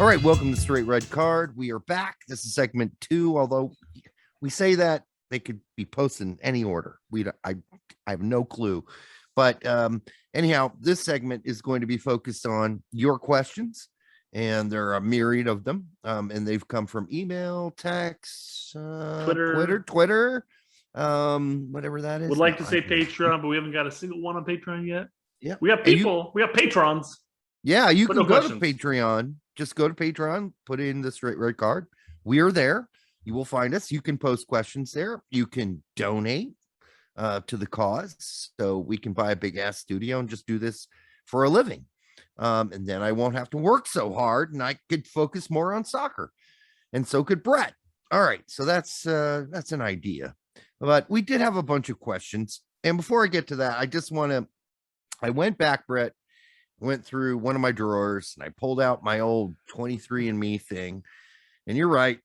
All right, welcome to Straight Red Card. We are back. This is segment 2, although we say that they could be posted in any order. I have no clue. But anyhow, this segment is going to be focused on your questions, and there are a myriad of them. And they've come from email, text, Twitter, whatever that is. Would like to say Patreon, but we haven't got a single one on Patreon yet. Yeah, we have people. We have patrons. Yeah, you can go to Patreon. Just go to Patreon, put in the Straight Red Card. We are there. You will find us. You can post questions there. You can donate to the cause, so we can buy a big ass studio and just do this for a living. And then I won't have to work so hard, and I could focus more on soccer. And so could Brett. All right, so that's an idea. But we did have a bunch of questions. And before I get to that, I went back, Brett, went through one of my drawers, and I pulled out my old 23andMe thing. And you're right,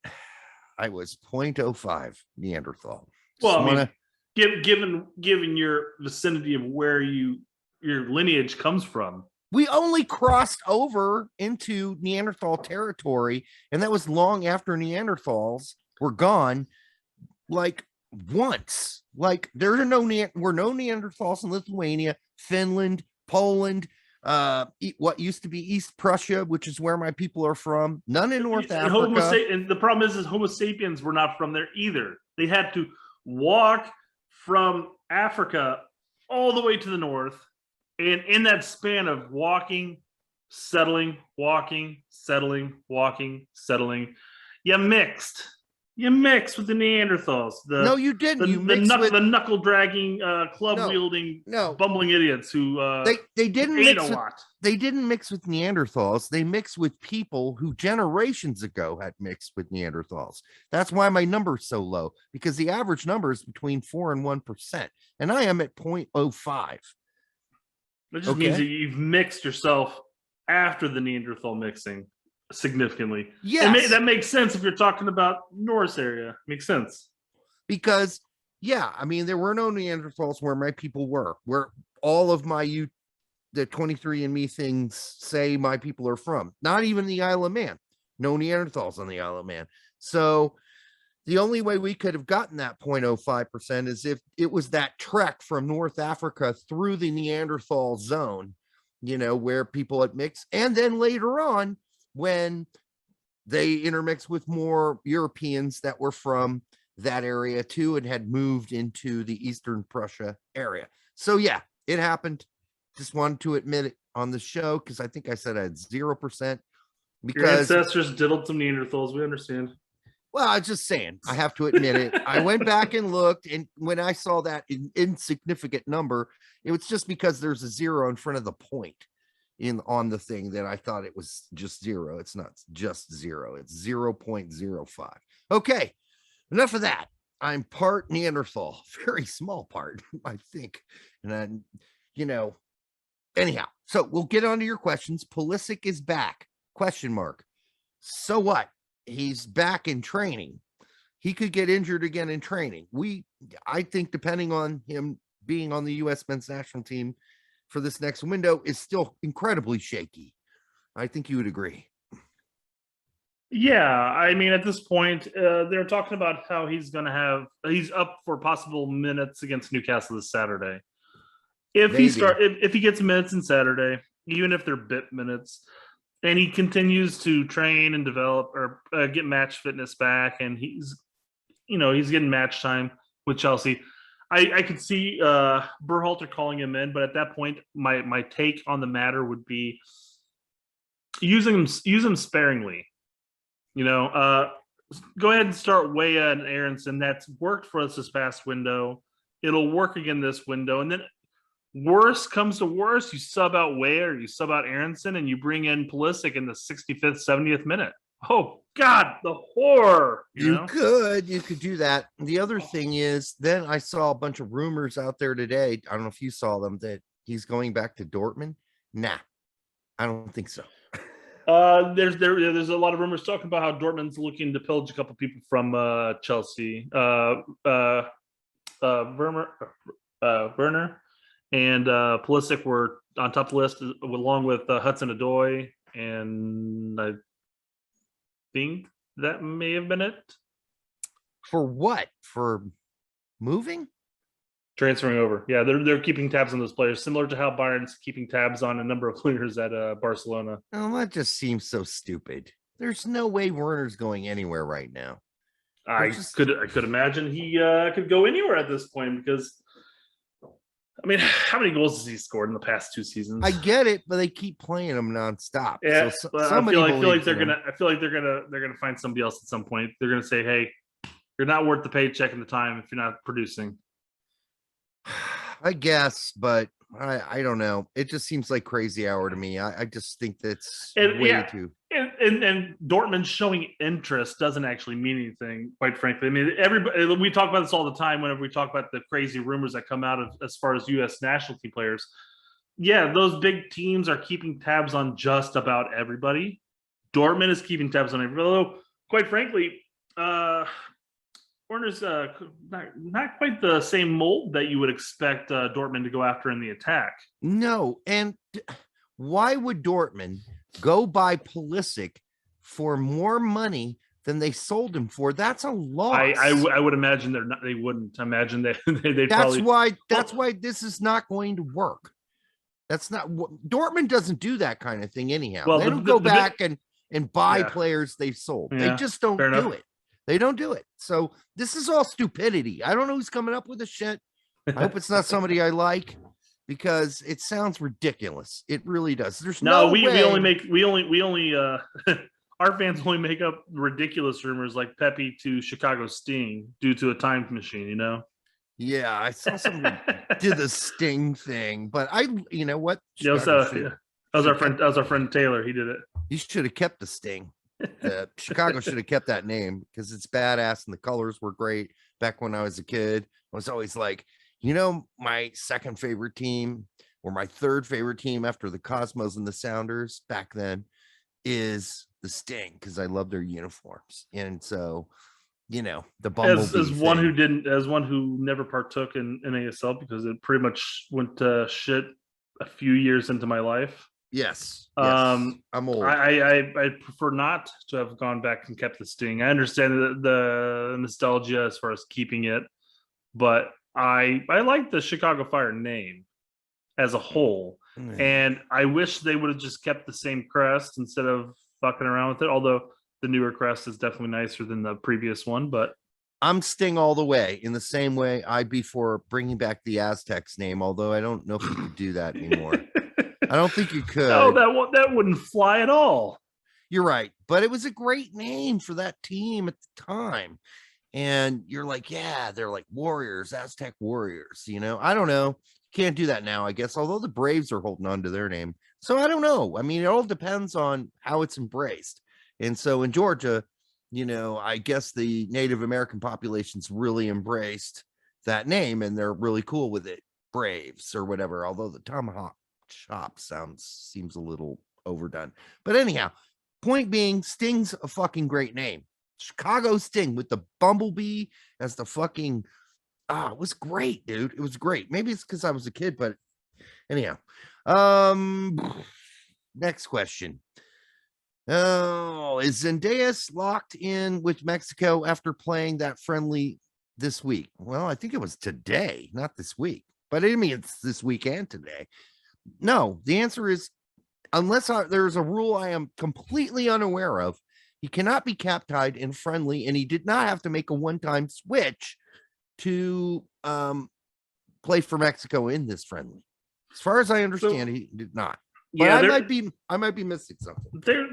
I was 0.05 Neanderthal. Well, given your vicinity of where your lineage comes from, we only crossed over into Neanderthal territory, and that was long after Neanderthals were gone. Like once, like were no Neanderthals in Lithuania, Finland, Poland, what used to be East Prussia, which is where my people are from. None in North Africa. And the problem is Homo sapiens were not from there either. They had to walk from Africa all the way to the north, and in that span of walking, settling, walking, settling, walking, settling, you mixed with the Neanderthals. No, you didn't. The knuckle dragging, club wielding, bumbling idiots who they didn't ate mix a lot. They didn't mix with Neanderthals. They mixed with people who generations ago had mixed with Neanderthals. That's why my number's so low, because the average number is between 4 and 1%, and I am at 0.05. That just means that you've mixed yourself after the Neanderthal mixing significantly. Yes, that makes sense if you're talking about Norse area. Makes sense, because there were no Neanderthals where my people were, where all of the 23andMe things say my people are from. Not even the Isle of Man. No Neanderthals on the Isle of Man. So the only way we could have gotten that 0.05% is if it was that trek from North Africa through the Neanderthal zone, where people had mixed, and then later on, when they intermixed with more Europeans that were from that area too and had moved into the Eastern Prussia area. So yeah, it happened. Just wanted to admit it on the show, because I think I said I had 0%. Because your ancestors diddled some Neanderthals. We understand. Well, I'm just saying, I have to admit it. I went back and looked, and when I saw that insignificant number, it was just because there's a 0 in front of the point on the thing that I thought it was just 0. It's not just 0. It's 0.05. Okay, enough of that. I'm part Neanderthal, very small part, I think. And then, anyhow, so we'll get on to your questions. Pulisic is back, ? So what? He's back in training. He could get injured again in training. I think, depending on him being on the U.S. men's national team for this next window, is still incredibly shaky. I think you would agree. Yeah, at this point, they're talking about how he's up for possible minutes against Newcastle this Saturday. If he gets minutes on Saturday, even if they're bit minutes, and he continues to train and develop or get match fitness back, and he's getting match time with Chelsea, I could see Berhalter calling him in, but at that point, my take on the matter would be use him sparingly. Go ahead and start Weah and Aronson. That's worked for us this past window. It'll work again this window, and then worst comes to worst, you sub out Weah or you sub out Aronson, and you bring in Pulisic in the 65th, 70th minute. Oh God, the horror! You could do that. The other thing is, then I saw a bunch of rumors out there today. I don't know if you saw them, that he's going back to Dortmund. Nah, I don't think so. There's a lot of rumors talking about how Dortmund's looking to pillage a couple people from Chelsea. Werner and Pulisic were on top of the list, along with Hudson-Odoi and think that may have been it. For what? For moving? Transferring over. Yeah, they're keeping tabs on those players, similar to how Bayern's keeping tabs on a number of players at Barcelona. Oh, that just seems so stupid. There's no way Werner's going anywhere right now. I could imagine he could go anywhere at this point because, I mean, how many goals has he scored in the past 2 seasons? I get it, but they keep playing him nonstop. Yeah, so I feel like they're gonna find somebody else at some point. They're gonna say, "Hey, you're not worth the paycheck and the time if you're not producing." I guess, but I don't know. It just seems like crazy hour to me. I just think that's way too. And Dortmund showing interest doesn't actually mean anything, quite frankly. I mean, we talk about this all the time whenever we talk about the crazy rumors that come out of as far as U.S. national team players. Yeah, those big teams are keeping tabs on just about everybody. Dortmund is keeping tabs on everybody. Although, quite frankly, Werner's not quite the same mold that you would expect Dortmund to go after in the attack. No, and why would Dortmund go buy Pulisic for more money than they sold him for? That's a loss. I would imagine they wouldn't imagine that that's why this is not going to work. That's not what Dortmund doesn't do that kind of thing anyhow. Well, they don't go back and buy players they've sold. They just don't do it. They don't do it. So this is all stupidity. I don't know who's coming up with this shit. I hope it's not somebody I like, because it sounds ridiculous. It really does. There's no way. we only our fans only make up ridiculous rumors like Pepe to Chicago Sting due to a time machine, you know? Yeah, I saw somebody did the Sting thing, but you know what? That was our friend Taylor. He did it. You should have kept the Sting. Chicago should have kept that name because it's badass and the colors were great. Back when I was a kid, I was always like, you know, my second favorite team or my third favorite team after the Cosmos and the Sounders back then is the Sting, because I love their uniforms. And so, you know, the Bumblebee as one who never partook in ASL because it pretty much went to shit a few years into my life. Yes. I'm old. I prefer not to have gone back and kept the Sting. I understand the nostalgia as far as keeping it, but I like the Chicago Fire name as a whole, and I wish they would have just kept the same crest instead of fucking around with it. Although the newer crest is definitely nicer than the previous one, but I'm Sting all the way. In the same way, I'd be for bringing back the Aztecs name, although I don't know if you could do that anymore. I don't think you could. No, that wouldn't fly at all. You're right. But it was a great name for that team at the time. And you're like, yeah, they're like Warriors, Aztec Warriors. You know, I don't know. Can't do that now, I guess, although the Braves are holding on to their name. So I don't know. I mean, it all depends on how it's embraced. And so in Georgia, you know, I guess the Native American population's really embraced that name and they're really cool with it. Braves or whatever, although the Tomahawk Chop seems a little overdone. But anyhow, point being, Sting's a fucking great name. Chicago Sting with the Bumblebee as the fucking it was great, dude. It was great. Maybe it's because I was a kid, but anyhow. Next question. Oh, is Zendejas locked in with Mexico after playing that friendly this week? Well, I think it was today, not this week. But I mean, it's this week and today. No, the answer is, unless there's a rule I am completely unaware of, he cannot be cap tied in friendly, and he did not have to make a one-time switch to play for Mexico in this friendly. As far as I understand, he did not. But yeah, I might be missing something.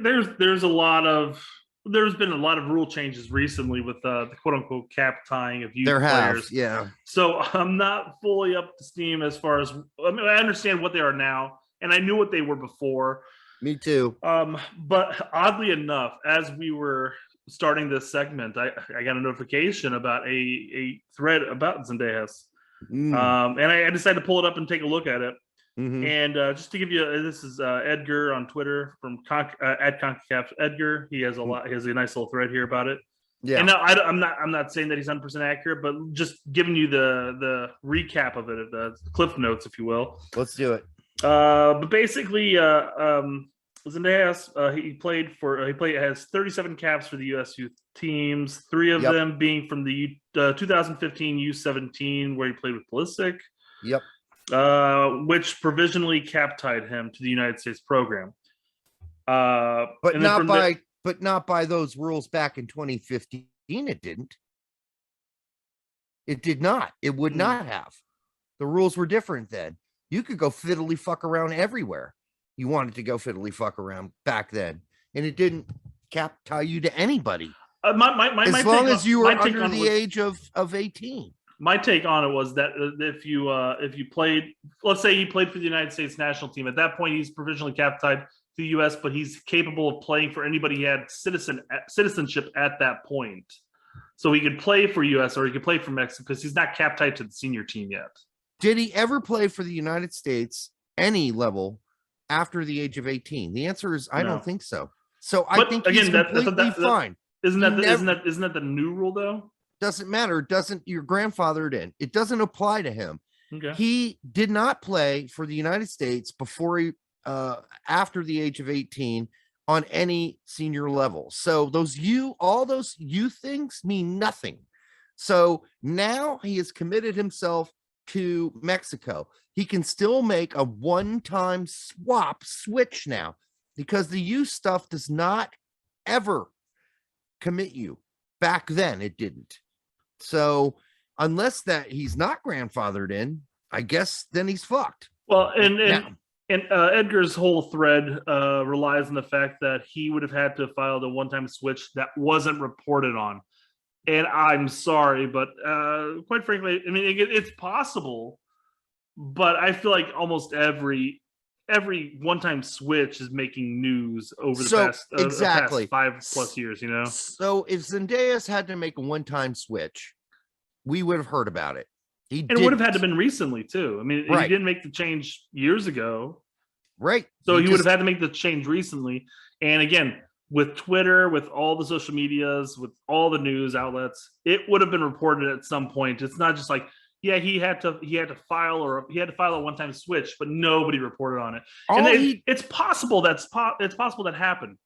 There's been a lot of rule changes recently with the quote unquote cap tying of youth players. Yeah. So I'm not fully up to steam as far as, I mean, I understand what they are now, and I knew what they were before. Me too. But oddly enough, as we were starting this segment, I got a notification about a thread about Zendejas. And I decided to pull it up and take a look at it. Mm-hmm. And just to give you, this is Edgar on Twitter from at CONCACAF Edgar. He has a nice little thread here about it. Yeah. And I'm not saying that he's 100% accurate, but just giving you the recap of it, the cliff notes, if you will. Let's do it. But basically, Zendejas, has 37 caps for the U.S. youth teams, 3 of them being from the 2015 U17, where he played with Pulisic. Yep. Which provisionally cap tied him to the United States program. But not by those rules back in 2015. It didn't. It did not. It would not have. The rules were different then. You could go fiddly fuck around everywhere you wanted to go fiddly fuck around back then, and it didn't cap tie you to anybody. As long as you were under the age of 18. My take on it was that if you played, let's say he played for the United States national team, at that point he's provisionally cap tied to the U.S., but he's capable of playing for anybody he had citizenship at that point. So he could play for U.S. or he could play for Mexico because he's not cap tied to the senior team yet. Did he ever play for the United States any level after the age of 18? The answer is I don't think so. So I think he's completely fine. Isn't that the new rule though? Doesn't matter. Doesn't your grandfathered in? It doesn't apply to him. Okay. He did not play for the United States before after the age of 18 on any senior level. So all those youth things mean nothing. So now he has committed himself to Mexico. He can still make a one-time switch now, because the youth stuff does not ever commit you. Back then it didn't. So unless that he's not grandfathered in, I guess then he's fucked. Well, and Edgar's whole thread relies on the fact that he would have had to file the one-time switch that wasn't reported on. And I'm sorry, but quite frankly, I mean, it's possible, but I feel like almost every one-time switch is making news over the past 5+ years, you know? So if Zendejas had to make a one-time switch, we would have heard about it. It would have had to been recently too. I mean, he didn't make the change years ago. Right. So he would have had to make the change recently. And again, with Twitter, with all the social medias, with all the news outlets, it would have been reported at some point. It's not just like, yeah, he had to file a one-time switch, but nobody reported on it. It's possible that happened,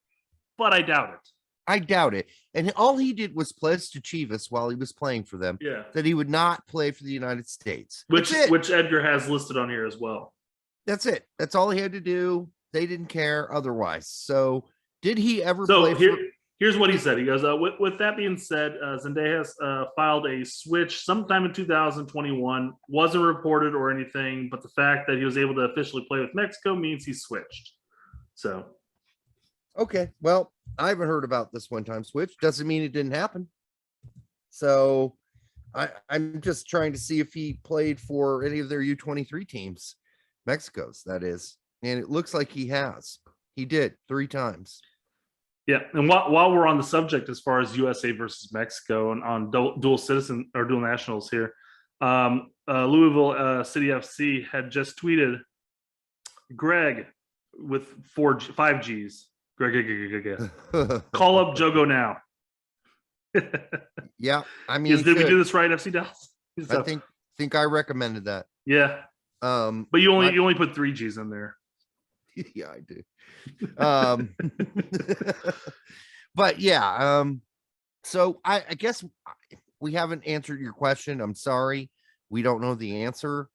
but I doubt it. I doubt it. And all he did was pledge to Chivas while he was playing for them that he would not play for the United States. Which Edgar has listed on here as well. That's it. That's all he had to do. They didn't care otherwise. So did he ever play Here's what he said. He goes, with that being said, Zendejas filed a switch sometime in 2021. Wasn't reported or anything, but the fact that he was able to officially play with Mexico means he switched. So. Okay, well, I haven't heard about this one-time switch. Doesn't mean it didn't happen. So I'm just trying to see if he played for any of their U23 teams, Mexico's, that is. And it looks like he has. He did 3 times. Yeah, and while we're on the subject as far as USA versus Mexico and on dual citizen or dual nationals here, Louisville City FC had just tweeted Greg with 5 Gs. Greg. Call up Jogo now. Yeah, I mean, did we do this right, FC Dallas? I think I recommended that. Yeah, but you only put 3 Gs in there. Yeah, I do. But yeah, so I guess we haven't answered your question. I'm sorry, we don't know the answer.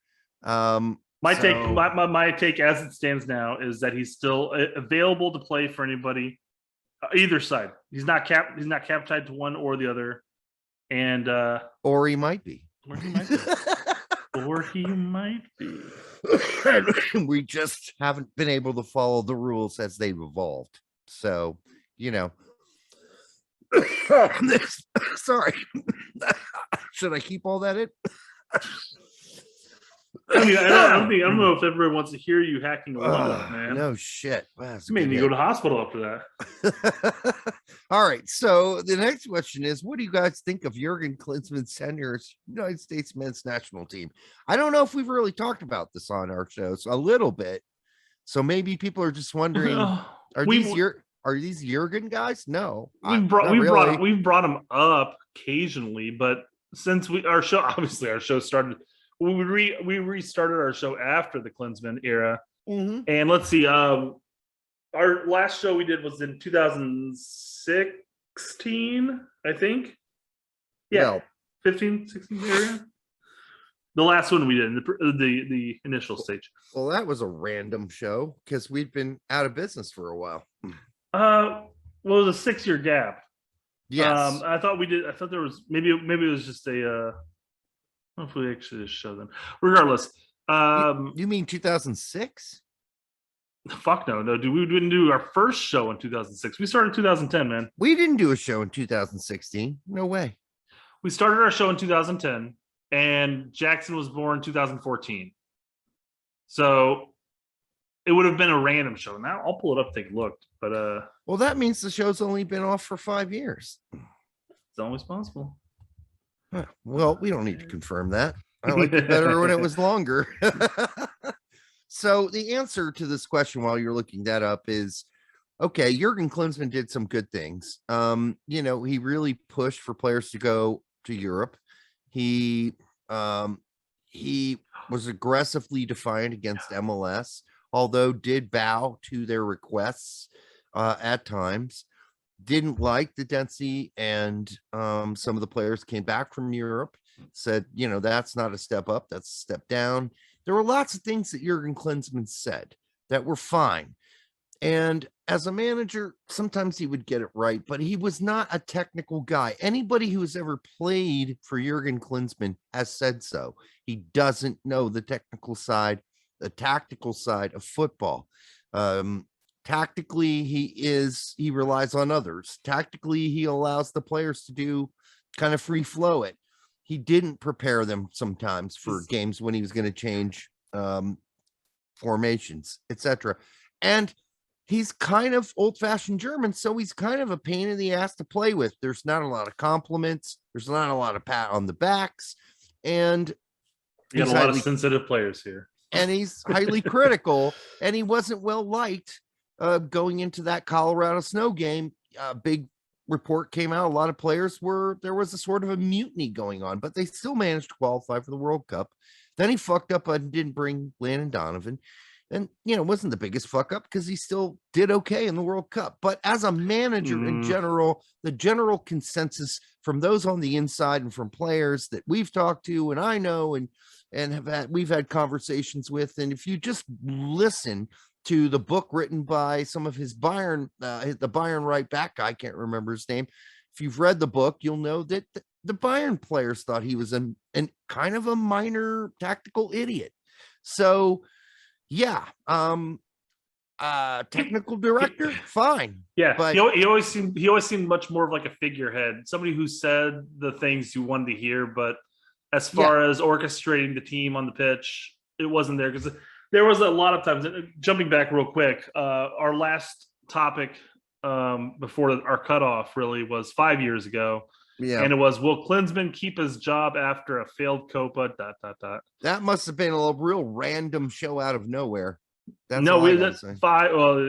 My take as it stands now is that he's still available to play for anybody, either side. He's not cap tied to one or the other, and or he might be. Or he might be. We just haven't been able to follow the rules as they've evolved. So, you know. Sorry. Should I keep all that in? I mean, I don't know if everyone wants to hear you hacking a lineup, man. No shit. Wow, you made me go to hospital after that. All right. So the next question is, what do you guys think of Jurgen Klinsmann's tenure as United States men's national team? I don't know if we've really talked about this on our shows a little bit. So maybe people are just wondering, are these Jurgen guys? No. We've brought them up occasionally, but since our show started. We restarted our show after the Klinsmann era, and let's see. Our last show we did was in 2016, I think. Yeah, Well, 15, 16 area. The last one we did in the initial stage. Well, that was a random show because we'd been out of business for a while. Well, it was a 6-year gap. Yes. I thought we did. I thought there was maybe it was just a. Hopefully, actually, just show them. Regardless, you mean 2006? Fuck no, dude. We didn't do our first show in 2006. We started in 2010, man. We didn't do a show in 2016. No way. We started our show in 2010, and Jackson was born 2014. So it would have been a random show. Now I'll pull it up, take a look. But well, that means the show's only been off for 5 years. It's always possible. Well, we don't need to confirm that. I liked it better when it was longer. So the answer to this question while you're looking that up is, okay, Jurgen Klinsmann did some good things. He really pushed for players to go to Europe. He was aggressively defiant against MLS, although did bow to their requests at times. Didn't like the density, and some of the players came back from Europe, said, that's not a step up, that's a step down. There were lots of things that Jurgen Klinsmann said that were fine. And as a manager, sometimes he would get it right, but he was not a technical guy. Anybody who has ever played for Jurgen Klinsmann has said so. He doesn't know the technical side, the tactical side of football. Tactically, he relies on others. Tactically, he allows the players to do kind of free flow it. He didn't prepare them sometimes for games when he was going to change formations, etc. And he's kind of old-fashioned German, so he's kind of a pain in the ass to play with. There's not a lot of compliments. There's not a lot of pat on the backs. And you got a lot of sensitive players here. And he's highly critical, and he wasn't well liked going into that Colorado snow game. Big report came out. A lot of players there was a sort of a mutiny going on, but they still managed to qualify for the World Cup. Then he fucked up and didn't bring Landon Donovan. And, it wasn't the biggest fuck up because he still did okay in the World Cup. But as a manager in general, the general consensus from those on the inside and from players that we've talked to, and I know, and we've had conversations with, and if you just listen to the book written by some of his Bayern, the Bayern right back guy, I can't remember his name. If you've read the book, you'll know that the Bayern players thought he was an kind of a minor tactical idiot. So, yeah, technical director, fine. Yeah, but he always seemed much more of like a figurehead, somebody who said the things you wanted to hear, but as far as orchestrating the team on the pitch, it wasn't there, because there was a lot of times. Jumping back real quick, our last topic before our cutoff really was 5 years ago. Yeah. And it was, will Klinsmann keep his job after a failed Copa, ... That must have been a real random show out of nowhere. That's five. Well,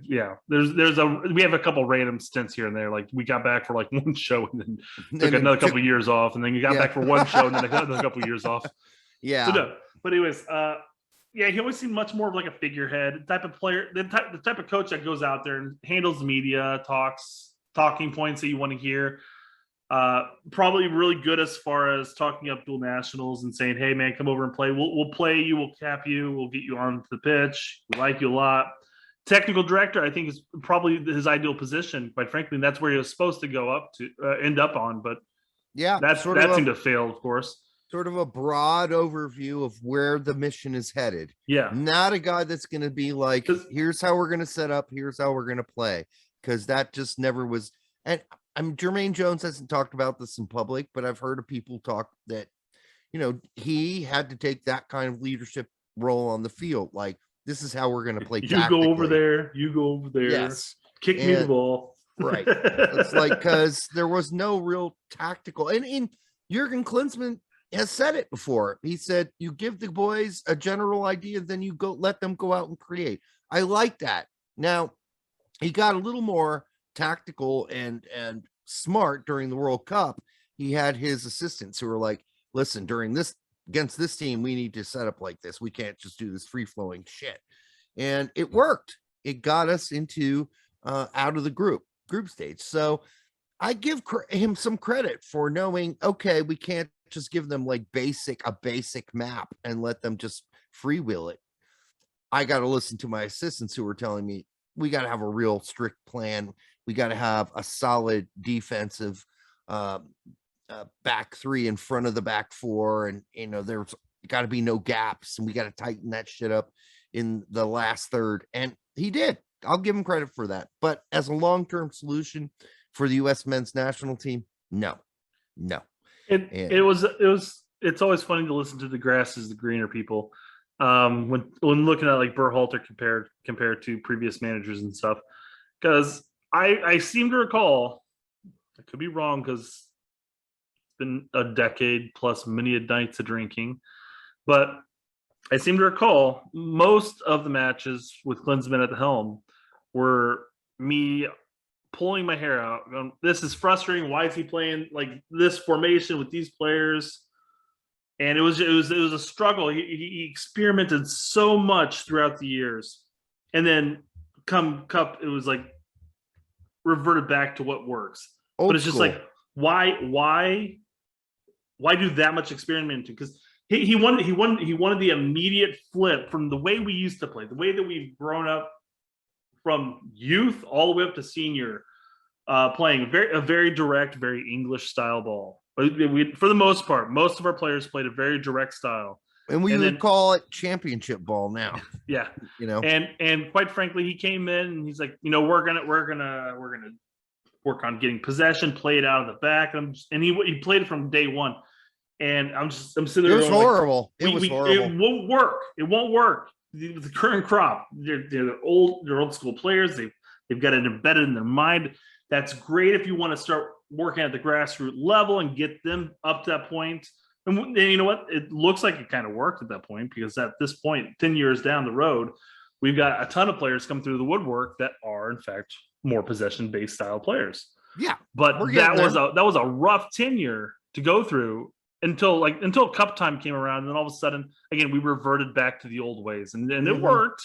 yeah. We have a couple random stints here and there. Like we got back for like one show and then took another couple of years off, and then you got back for one show and then another couple of years off. Yeah. So no, but anyways, he always seemed much more of like a figurehead type of player, the type of coach that goes out there and handles the media, talking points that you want to hear. Probably really good as far as talking up dual nationals and saying, hey man, come over and play. We'll play you, we'll cap you, we'll get you onto the pitch. We like you a lot. Technical director, I think, is probably his ideal position, quite frankly, and that's where he was supposed to end up on. But yeah, that seemed to fail, of course. Sort of a broad overview of where the mission is headed. Yeah. Not a guy that's going to be like, here's how we're going to set up, here's how we're going to play, because that just never was. And Jermaine Jones hasn't talked about this in public, but I've heard of people talk that, he had to take that kind of leadership role on the field. Like, this is how we're going to play. You go over there. Yes. Kick me the ball. Right. It's like, because there was no real tactical. And Jurgen Klinsmann has said it before. He said, you give the boys a general idea, then you let them go out and create. I like that. Now, he got a little more tactical and smart during the World Cup. He had his assistants who were like, listen, against this team, we need to set up like this. We can't just do this free flowing shit. And it worked. it got us into out of the group stage. So I give him some credit for knowing, okay, we can't just give them like a basic map and let them just freewheel it. I got to listen to my assistants who were telling me we got to have a real strict plan. We got to have a solid defensive back three in front of the back four. And, there's got to be no gaps, and we got to tighten that shit up in the last third. And he did. I'll give him credit for that. But as a long-term solution for the U.S. men's national team, no. It's always funny to listen to the grass is the greener people. When looking at like Berhalter compared to previous managers and stuff, because I seem to recall, I could be wrong because it's been a decade plus many nights of drinking, but I seem to recall most of the matches with Klinsmann at the helm were me pulling my hair out, going, this is frustrating. Why is he playing like this formation with these players? And it was a struggle. He experimented so much throughout the years, and then come Cup, it was like reverted back to what works. But it's just like why do that much experimenting? Because he wanted the immediate flip from the way we used to play, the way that we've grown up from youth all the way up to senior, playing a very direct, very English style ball. For the most part, most of our players played a very direct style, and we would call it championship ball now. Yeah, and quite frankly, he came in and he's like, we're gonna work on getting possession, play it out of the back, and he played it from day one. And I'm sitting there. It was horrible. It won't work. It won't work. The current crop, they're old school players. They've got it embedded in their mind. That's great if you want to start working at the grassroots level and get them up to that point. And you know what? It looks like it kind of worked at that point, because at this point, 10 years down the road, we've got a ton of players come through the woodwork that are, in fact, more possession-based style players. Yeah, but that was a rough tenure to go through until Cup time came around, and then all of a sudden, again, we reverted back to the old ways, and it worked.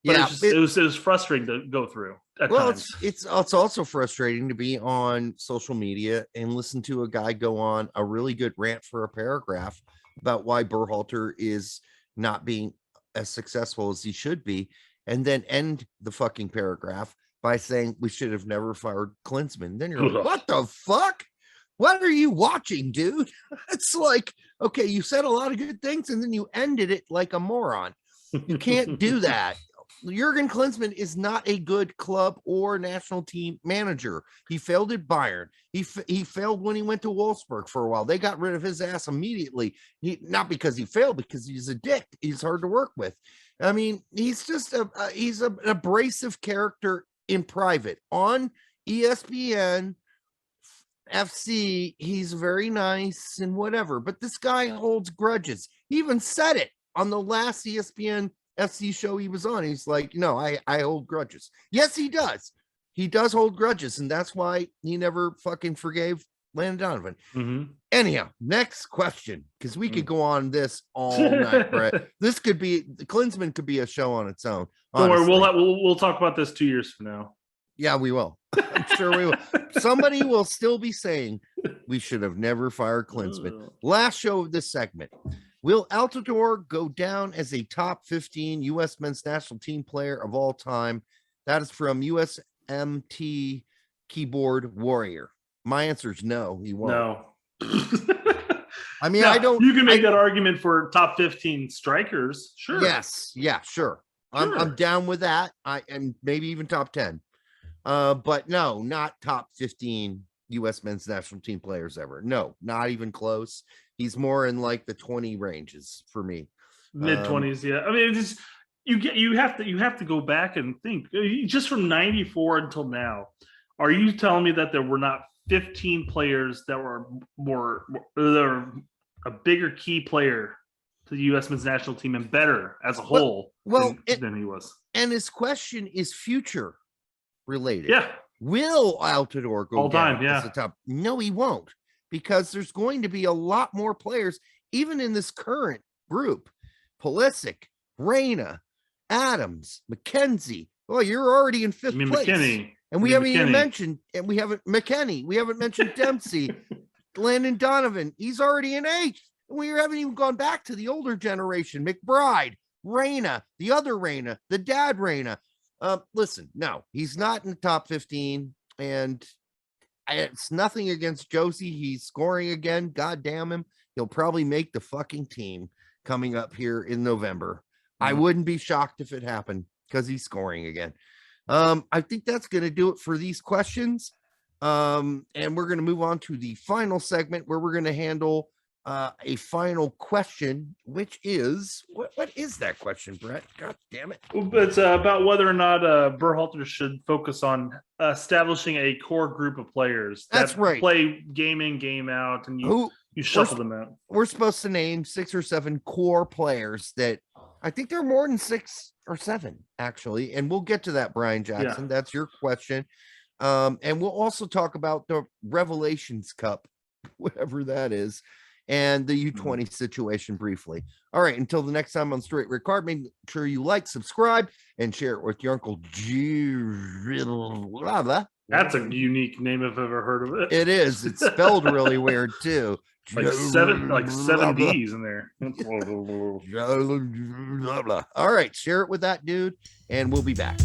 But it was frustrating to go through at times. It's also frustrating to be on social media and listen to a guy go on a really good rant for a paragraph about why Berhalter is not being as successful as he should be, and then end the fucking paragraph by saying we should have never fired Klinsmann. Then you're like, what the fuck? What are you watching, dude? It's like, okay, you said a lot of good things and then you ended it like a moron. You can't do that. Jurgen Klinsmann is not a good club or national team manager. He failed at Bayern. He failed when he went to Wolfsburg for a while. They got rid of his ass immediately. Not because he failed, because he's a dick. He's hard to work with. I mean, he's just he's an abrasive character in private. On ESPN FC, he's very nice and whatever, but this guy holds grudges. He even said it on the last ESPN FC show he was on. He's like, no, I hold grudges. Yes, he does. He does hold grudges, and that's why he never fucking forgave Landon Donovan. Mm-hmm. Anyhow, next question, because we could go on this all night, Brett. This could be, Klinsmann could be a show on its own. Don't worry, we'll talk about this 2 years from now. Yeah, we will. I'm sure we will. Somebody will still be saying we should have never fired Klinsmann. Last show of this segment. Will Altidore go down as a top 15 U.S. men's national team player of all time? That is from USMNT Keyboard Warrior. My answer is no, he won't. No. I mean, I don't. You can make that argument for top 15 strikers. Sure. Yes. Yeah, sure. I'm down with that. And maybe even top 10. But no, not top 15 U.S. men's national team players ever. No, not even close. He's more in like the 20 ranges for me. Mid-20s, yeah. I mean, it's just, you have to go back and think, just from 94 until now, are you telling me that there were not 15 players that were a bigger key player to the U.S. men's national team and better as a whole than he was? And his question is future related. Yeah. Will Altidore go all down time? Yeah. As the top? No, he won't, because there's going to be a lot more players, even in this current group. Pulisic, Reina, Adams, McKenzie. Well, you're already in fifth place. McKinney. And we haven't even mentioned, McKinney. We haven't mentioned Dempsey, Landon Donovan. He's already in eighth. And we haven't even gone back to the older generation. McBride, Reyna, the other Reyna, the dad Reyna. Listen, no, he's not in the top 15. And it's nothing against Josie. He's scoring again. God damn him. He'll probably make the fucking team coming up here in November. I wouldn't be shocked if it happened because he's scoring again. I think that's going to do it for these questions. And we're going to move on to the final segment where we're going to handle a final question, which is what is that question, Brett? God damn it. It's about whether or not Berhalter should focus on establishing a core group of players that That's right. Play game in, game out, and you shuffle them out. We're supposed to name 6 or 7 core players that I think there are more than 6 or 7, actually. And we'll get to that, Brian Jackson. Yeah. That's your question. And we'll also talk about the Revelations Cup, whatever that is, and the U20 situation briefly. All right, until the next time on Straight Red Card, make sure you like, subscribe, and share it with your Uncle That's a unique name if I've ever heard of it. It is. It's spelled really weird, too. Like seven D's in there. All right, share it with that dude, and we'll be back.